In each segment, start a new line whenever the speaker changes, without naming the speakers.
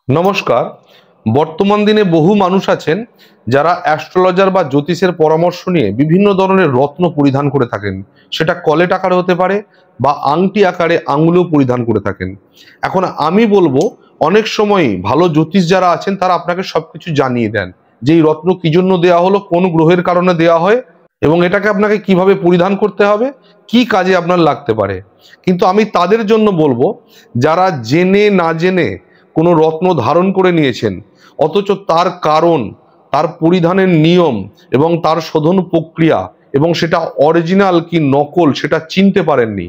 নমস্কার। বর্তমান দিনে বহু মানুষ আছেন যারা অ্যাস্ট্রোলজার বা জ্যোতিষের পরামর্শ নিয়ে বিভিন্ন ধরনের রত্ন পরিধান করে থাকেন। সেটা কলেট আকারে হতে পারে বা আংটি আকারে আঙুলেও পরিধান করে থাকেন। এখন আমি বলবো, অনেক সময়ই ভালো জ্যোতিষ যারা আছেন তারা আপনাকে সবকিছু জানিয়ে দেন যে এই রত্ন কি জন্য দেওয়া হলো, কোন গ্রহের কারণে দেওয়া হয় এবং এটাকে আপনাকে কিভাবে পরিধান করতে হবে, কি কাজে আপনার লাগতে পারে। কিন্তু আমি তাদের জন্য বলবো যারা জেনে না জেনে কোনো রত্ন ধারণ করে নিয়েছেন, অথচ তার কারণ, তার পরিধানের নিয়ম এবং তার শোধন প্রক্রিয়া এবং সেটা অরিজিনাল কি নকল সেটা চিনতে পারেননি,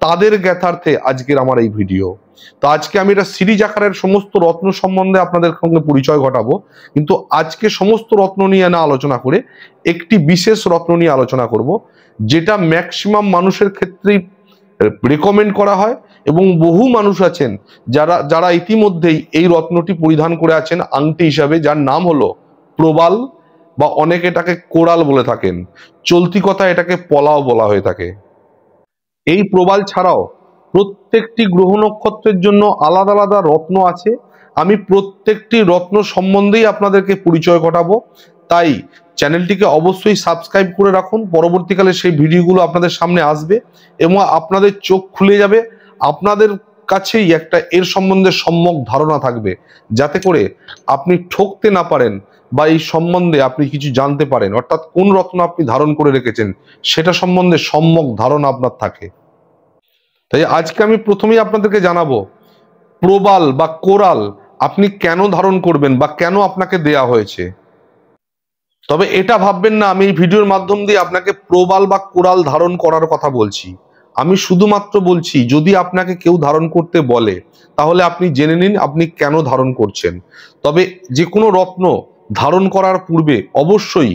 তাদের জ্ঞাতার্থে আজকের আমার এই ভিডিও। তো আজকে আমি এটা সিরিজ আকারের সমস্ত রত্ন সম্বন্ধে আপনাদের সঙ্গে পরিচয় ঘটাবো, কিন্তু আজকে সমস্ত রত্ন নিয়ে না আলোচনা করে একটি বিশেষ রত্ন নিয়ে আলোচনা করব, যেটা ম্যাক্সিমাম মানুষের ক্ষেত্রেই রেকমেন্ড করা হয় এবং বহু মানুষ আছেন যারা যারা ইতিমধ্যেই এই রত্নটি পরিধান করে আছেন আংটি হিসাবে, যার নাম হলো প্রবাল, বা অনেকে এটাকে কোরাল বলে থাকেন, চলতি কথা এটাকে পলাও বলা হয়ে থাকে। এই প্রবাল ছাড়াও প্রত্যেকটি গ্রহ নক্ষত্রের জন্য আলাদা আলাদা রত্ন আছে। আমি প্রত্যেকটি রত্ন সম্বন্ধেই আপনাদেরকে পরিচয় ঘটাবো, তাই চ্যানেলটিকে অবশ্যই সাবস্ক্রাইব করে রাখুন। পরবর্তীকালে সেই ভিডিওগুলো আপনাদের সামনে আসবে এবং আপনাদের চোখ খুলে যাবে, আপনাদের কাছেই একটা এর সম্বন্ধে সম্যক ধারণা থাকবে, যাতে করে আপনি ঠকতে না পারেন বা এই সম্বন্ধে আপনি কিছু জানতে পারেন, অর্থাৎ কোন রত্ন আপনি ধারণ করে রেখেছেন সেটা সম্বন্ধে সম্যক ধারণা আপনার থাকে। তাই আজকে আমি প্রথমেই আপনাদেরকে জানাবো প্রবাল বা কোরাল আপনি কেন ধারণ করবেন বা কেন আপনাকে দেয়া হয়েছে। তবে এটা ভাববেন না আমি এই ভিডিওর মাধ্যম দিয়ে আপনাকে প্রবাল বা কোরাল ধারণ করার কথা বলছি। আমি শুধুমাত্র বলছি, যদি আপনাকে কেউ ধারণ করতে বলে তাহলে আপনি জেনে নিন আপনি কেন ধারণ করছেন। তবে যে কোনো রত্ন ধারণ করার পূর্বে অবশ্যই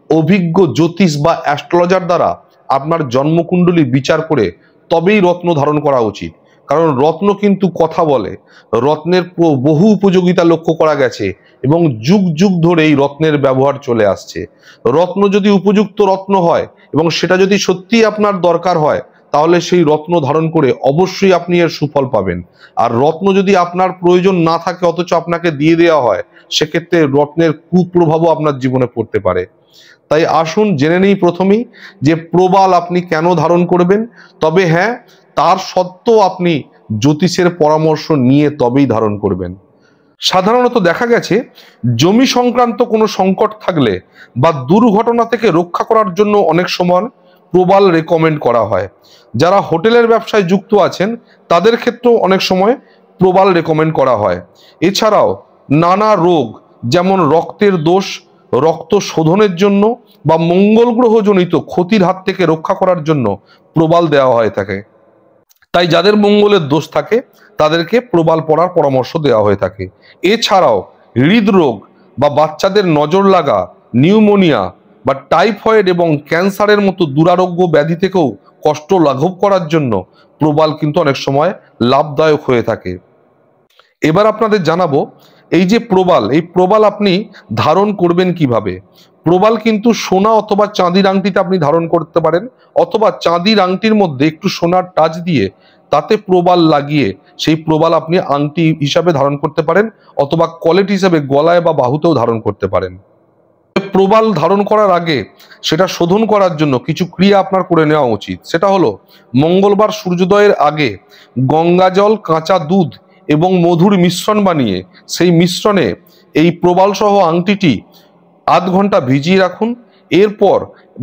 অভিজ্ঞ জ্যোতিষ বা অ্যাস্ট্রোলজার দ্বারা আপনার জন্মকুণ্ডলী বিচার করে তবেই রত্ন ধারণ করা উচিত। কারণ রত্ন কিন্তু কথা বলে, রত্নের বহু উপযোগিতা লক্ষ্য করা গেছে এবং যুগ যুগ ধরে এই রত্নের ব্যবহার চলে আসছে। রত্ন যদি উপযুক্ত রত্ন হয় এবং সেটা যদি সত্যিই আপনার দরকার হয়, তাহলে সেই রত্ন ধারণ করে অবশ্যই আপনি এর সুফল পাবেন। আর রত্ন যদি আপনার প্রয়োজন না থাকে অথচ আপনাকে দিয়ে দেওয়া হয়, সেক্ষেত্রে রত্নের কুপ্রভাবও আপনার জীবনে পড়তে পারে। তাই আসুন জেনে নিই প্রথমেই যে প্রবাল আপনি কেন ধারণ করবেন। তবে হ্যাঁ, তার সত্ত্বেও আপনি জ্যোতিষের পরামর্শ নিয়ে তবেই ধারণ করবেন। সাধারণত দেখা গেছে জমি সংক্রান্ত কোনো সংকট থাকলে বা দুর্ঘটনা থেকে রক্ষা করার জন্য অনেক সময় প্রবাল রেকমেন্ড করা হয়। যারা হোটেলের ব্যবসায় যুক্ত আছেন তাদের ক্ষেত্রেও অনেক সময় প্রবাল রেকমেন্ড করা হয়। এছাড়াও নানা রোগ, যেমন রক্তের দোষ, রক্ত শোধনের জন্য বা মঙ্গল গ্রহজনিত ক্ষতির হাত থেকে রক্ষা করার জন্য প্রবাল দেওয়া হয়ে থাকে। তাই যাদের মঙ্গলের দোষ থাকে তাদেরকে প্রবাল পরার পরামর্শ দেওয়া হয়ে থাকে। এছাড়াও হৃদরোগ বা বাচ্চাদের নজর লাগা, নিউমোনিয়া বা টাইফয়েড এবং ক্যান্সারের মতো দুরারোগ্য ব্যাধি থেকেও কষ্ট লাঘব করার জন্য প্রবাল কিন্তু অনেক সময় লাভদায়ক হয়ে থাকে। এবার আপনাদের জানাবো এই যে প্রবাল, এই প্রবাল আপনি ধারণ করবেন কিভাবে। প্রবাল কিন্তু সোনা অথবা চাঁদির আংটিতে আপনি ধারণ করতে পারেন, অথবা চাঁদির আংটির মধ্যে একটু সোনার টাচ দিয়ে তাতে প্রবাল লাগিয়ে সেই প্রবাল আপনি আংটি হিসাবে ধারণ করতে পারেন, অথবা কলেট হিসাবে গলায় বা বাহুতেও ধারণ করতে পারেন। প্রবাল ধারণ করার আগে সেটা শোধন করার জন্য কিছু ক্রিয়া আপনার করে নেওয়া উচিত। সেটা হলো মঙ্গলবার সূর্যোদয়ের আগে গঙ্গা জল, কাঁচা দুধ এবং মধুর মিশ্রণ বানিয়ে সেই মিশ্রণে এই প্রবাল সহ আংটিটি আধ ঘন্টা ভিজিয়ে রাখুন। এরপর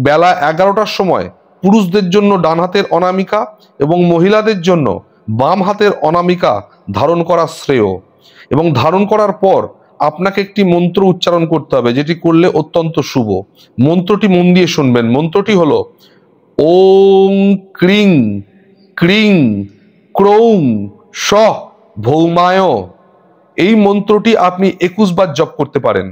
বেলা 11টার সময় পুরুষদের জন্য ডান হাতের অনামিকা এবং মহিলাদের জন্য বাম হাতের অনামিকা ধারণ করা শ্রেয়। এবং ধারণ করার পর আপনাকে একটি মন্ত্র উচ্চারণ করতে হবে, যেটি করলে অত্যন্ত শুভ। মন্ত্রটি মন দিয়ে শুনবেন। মন্ত্রটি হলো ওম ক্রিং ক্রিং ক্রৌং স ভৌমায়। এই মন্ত্রটি আপনি 21 বার জপ করতে পারেন।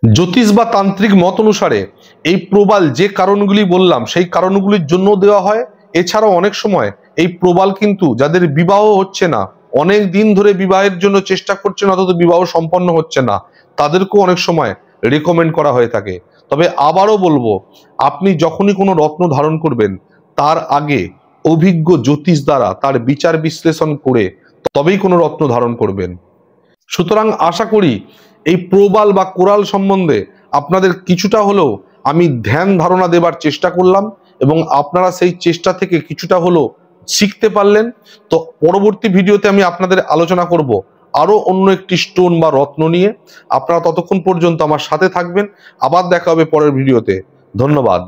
জ্যোতিষ বা তান্ত্রিক মত অনুসারে এই প্রবাল যে কারণগুলি বললাম সেই কারণগুলির জন্য দেওয়া হয়। এছাড়াও অনেক সময় এই প্রবাল কিন্তু যাদের বিবাহ হচ্ছে না, অনেক দিন ধরে বিবাহের জন্য চেষ্টা করছেন অথচ বিবাহ সম্পন্ন হচ্ছে না, তাদেরকেও অনেক সময় রেকমেন্ড করা হয়ে থাকে। তবে আবারও বলবো, আপনি যখনই কোনো রত্ন ধারণ করবেন তার আগে অভিজ্ঞ জ্যোতিষ দ্বারা তার বিচার বিশ্লেষণ করে তবেই কোনো রত্ন ধারণ করবেন। সুতরাং আশা করি এই প্রবাল বা কোরাল সম্বন্ধে আপনাদের কিছুটা হলেও আমি ধ্যান ধারণা দেবার চেষ্টা করলাম এবং আপনারা সেই চেষ্টা থেকে কিছুটা হলেও শিখতে পারলেন। তো পরবর্তী ভিডিওতে আমি আপনাদের আলোচনা করব আরো অন্য একটি স্টোন বা রত্ন নিয়ে। আপনারা ততক্ষণ পর্যন্ত আমার সাথে থাকবেন। আবার দেখা হবে পরের ভিডিওতে। ধন্যবাদ।